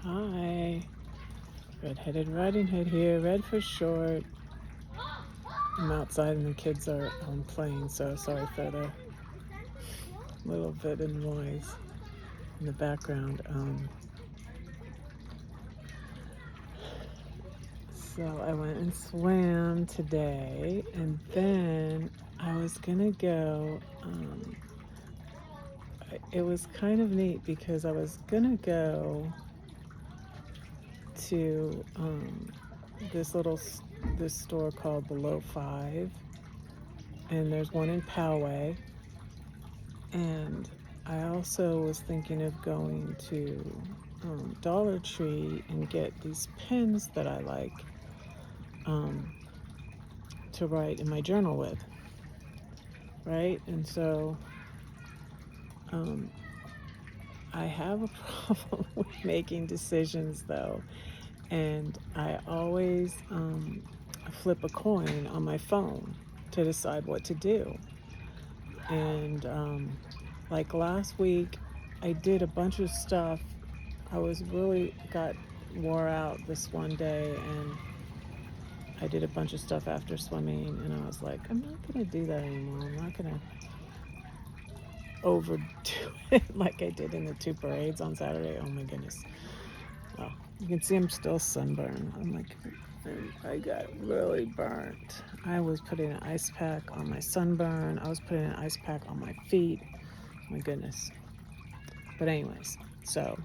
Hi, Red-Headed Riding Hood here, red for short. I'm outside and the kids are playing, so sorry for the little bit of noise in the background. So I went and swam today, and then I was gonna go. It was kind of neat because I was gonna go to this store called Below Five, and there's one in Poway. And I also was thinking of going to Dollar Tree and get these pens that I like to write in my journal with, right? And so I have a problem with making decisions though, and I always flip a coin on my phone to decide what to do. And like last week, I did a bunch of stuff. I was really got wore out this one day, and I did a bunch of stuff after swimming, and I was like, I'm not gonna do that anymore. I'm not gonna overdo it like I did in the two parades on Saturday. Oh my goodness. Well, you can see I'm still sunburned. I'm like, I got really burnt. I was putting an ice pack on my sunburn. I was putting an ice pack on my feet. My goodness. But anyways, so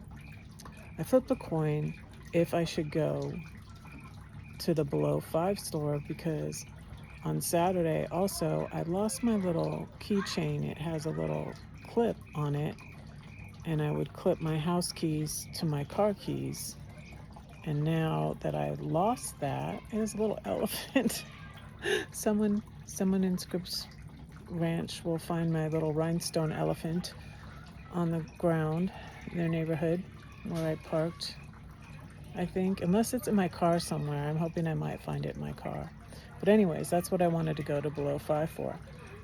I flipped a coin if I should go to the Below Five store, because on Saturday also I lost my little keychain. It has a little clip on it, and I would clip my house keys to my car keys. And now that I lost that, there's a little elephant. someone in Scripps Ranch will find my little rhinestone elephant on the ground in their neighborhood where I parked, I think. Unless it's in my car somewhere. I'm hoping I might find it in my car. But anyways, that's what I wanted to go to Below Five for.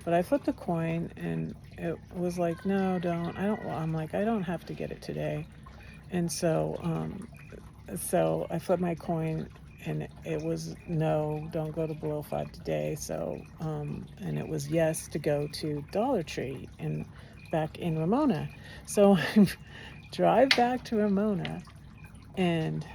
But I flipped a coin and it was like, no, don't. I'm like, I don't have to get it today. And so I flipped my coin and it was no, don't go to Below Five today. So and it was yes to go to Dollar Tree and back in Ramona. So I drive back to Ramona, and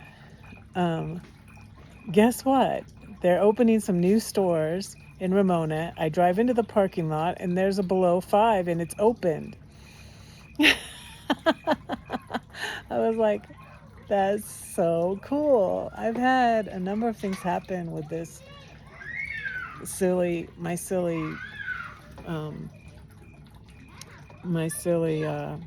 guess what? They're opening some new stores in Ramona. I drive into the parking lot and there's a Below Five and it's opened. I was like, that's so cool. I've had a number of things happen with this my silly, uh,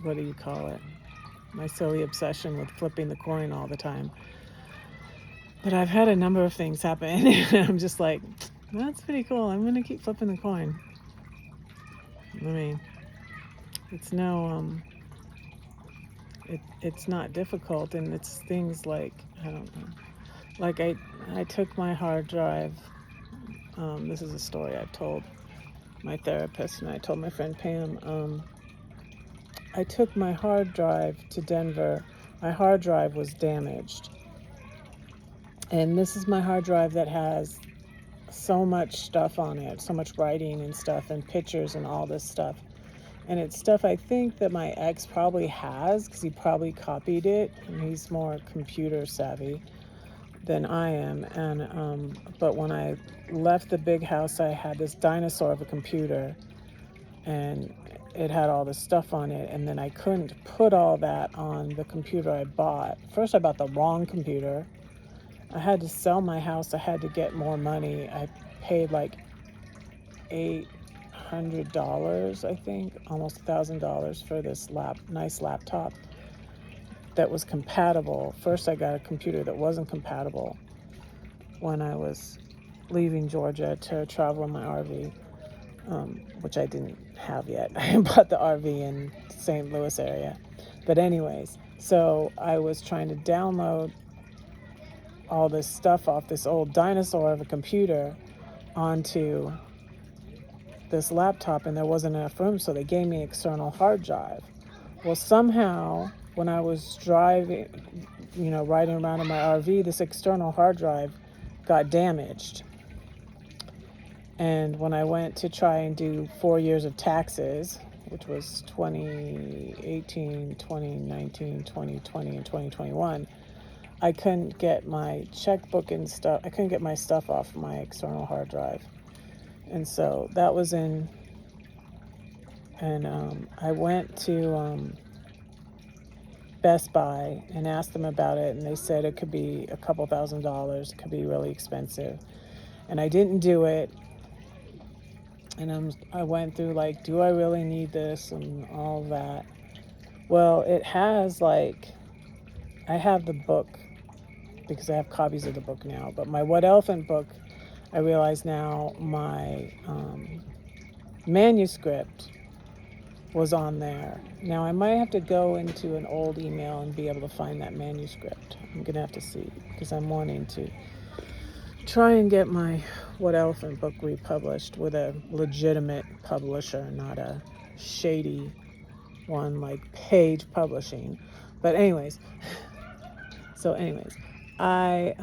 what do you call it? My silly obsession with flipping the coin all the time. But I've had a number of things happen, and I'm just like, that's pretty cool. I'm gonna keep flipping the coin. I mean, it's no, it's not difficult, and it's things like, I don't know. Like I took my hard drive. This is a story I told my therapist, and I told my friend Pam. I took my hard drive to Denver. My hard drive was damaged, and this is my hard drive that has so much stuff on it, so much writing and stuff and pictures and all this stuff. And it's stuff I think that my ex probably has, because he probably copied it, and he's more computer savvy than I am. And but when I left the big house, I had this dinosaur of a computer, and it had all this stuff on it, and then I couldn't put all that on the computer I bought. First, I bought the wrong computer. I had to sell my house. I had to get more money. I paid like $800, I think, almost $1,000 for this nice laptop that was compatible. First, I got a computer that wasn't compatible when I was leaving Georgia to travel in my RV, which I didn't have yet. I bought the RV in St. Louis area. But anyways, so I was trying to download all this stuff off this old dinosaur of a computer onto this laptop and there wasn't enough room, so they gave me an external hard drive. Well, somehow when I was driving, riding around in my RV, this external hard drive got damaged. And when I went to try and do 4 years of taxes, which was 2018, 2019, 2020, and 2021, I couldn't get my checkbook and stuff. I couldn't get my stuff off my external hard drive. And so that was and I went to Best Buy and asked them about it, and they said it could be a couple $1,000s. It could be really expensive. And I didn't do it. And I went through do I really need this and all that. Well, it has I have the book because I have copies of the book now. But my What Elephant book, I realize now my manuscript was on there. Now I might have to go into an old email and be able to find that manuscript. I'm gonna have to see because I'm wanting to try and get my What Elephant book republished with a legitimate publisher, not a shady one like Page Publishing. But anyways, I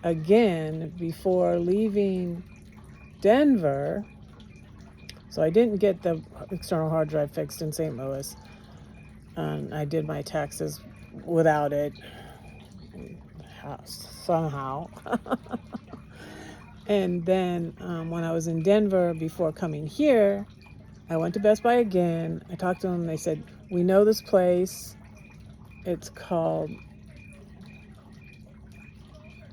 again, before leaving Denver, so I didn't get the external hard drive fixed in St. Louis. I did my taxes without it somehow. And then when I was in Denver before coming here, I went to Best Buy again. I talked to them. They said, we know this place. It's called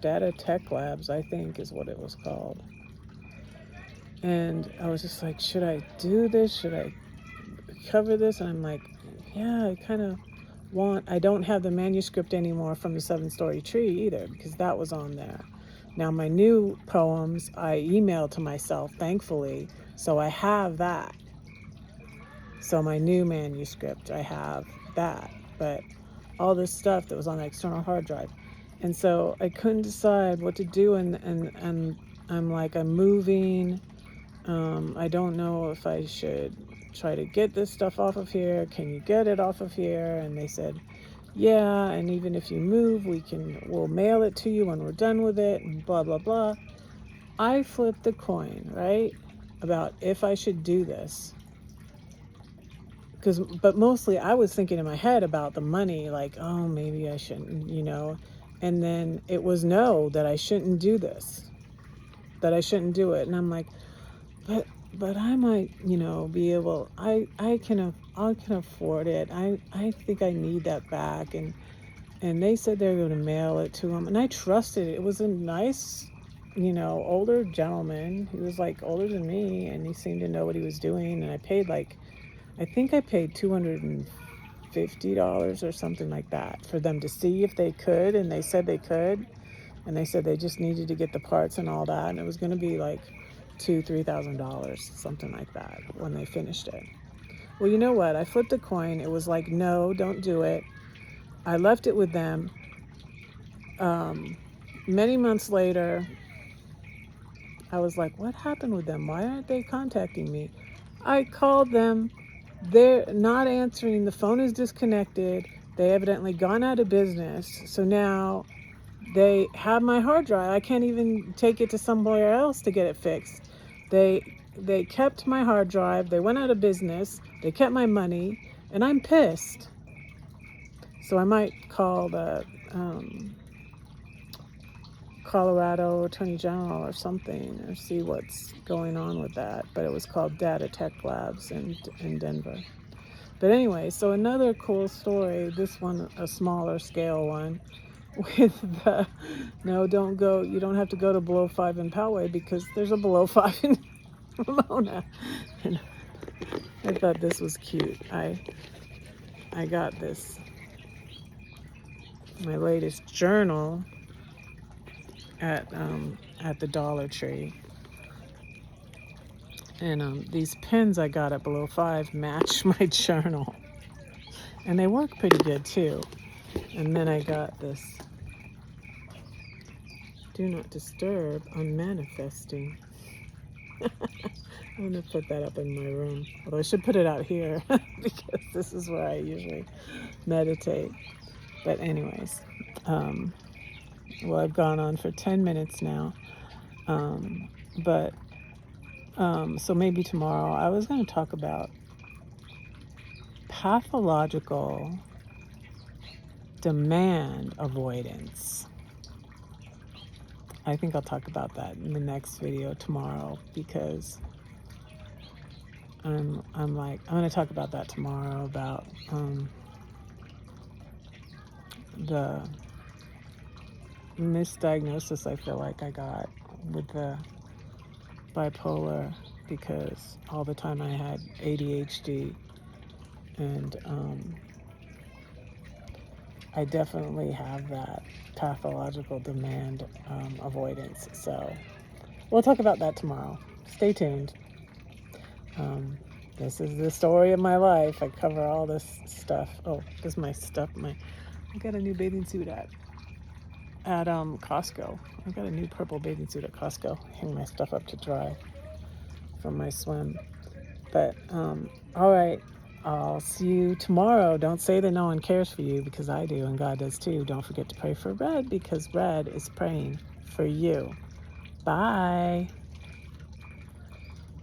Data Tech Labs, I think is what it was called. And I was just like, should I do this? Should I cover this? And I'm like, yeah, I kind of I don't have the manuscript anymore from the 7-Story Tree either, because that was on there. Now my new poems, I emailed to myself, thankfully, so I have that. So my new manuscript, I have that. But all this stuff that was on the external hard drive. And so I couldn't decide what to do, and I'm like, I'm moving. I don't know if I should try to get this stuff off of here. Can you get it off of here? And they said, yeah, and even if you move, we'll mail it to you when we're done with it, and blah, blah, blah. I flipped the coin, right? About if I should do this. But mostly I was thinking in my head about the money, like, oh, maybe I shouldn't, And then it was no, that I shouldn't do this, that I shouldn't do it. And I'm like, but I might, be able, I can afford it. I think I need that back. And they said they were going to mail it to him. And I trusted it. It was a nice, older gentleman. He was older than me, and he seemed to know what he was doing. And I paid I think I paid $250 or something like that for them to see if they could. And they said they could. And they said they just needed to get the parts and all that. And it was going to be $2,000-$3,000, something like that, when they finished it. Well, you know what? I flipped a coin. It was no, don't do it. I left it with them. Many months later, I was like, what happened with them? Why aren't they contacting me? I called them. They're not answering. The phone is disconnected. They evidently gone out of business. So now they have my hard drive. I can't even take it to somewhere else to get it fixed. They kept my hard drive. They went out of business. They kept my money, and I'm pissed. So I might call the Colorado Attorney General or something, or see what's going on with that. But it was called Data Tech Labs in Denver. But anyway, so another cool story, this one a smaller scale one, with the no, don't go, you don't have to go to Below 5 in Poway because there's a Below 5 in Ramona. And I thought this was cute. I got this, my latest journal at the Dollar Tree. And these pens I got at Below 5 match my journal. And they work pretty good too. And then I got this Do Not Disturb on manifesting. I'm gonna put that up in my room. Although I should put it out here because this is where I usually meditate. But anyways, well, I've gone on for 10 minutes now. But so maybe tomorrow I was going to talk about pathological demand avoidance. I think I'll talk about that in the next video tomorrow because I'm going to talk about that tomorrow about the misdiagnosis I feel like I got with the bipolar because all the time I had ADHD, and I definitely have that pathological demand avoidance. So we'll talk about that tomorrow. Stay tuned. This is the story of my life. I cover all this stuff. Oh, this is my stuff. I got a new bathing suit at Costco. I got a new purple bathing suit at Costco. Hang my stuff up to dry from my swim. But all right, I'll see you tomorrow. Don't say that no one cares for you, because I do, and God does too. Don't forget to pray for Red, because Red is praying for you. Bye.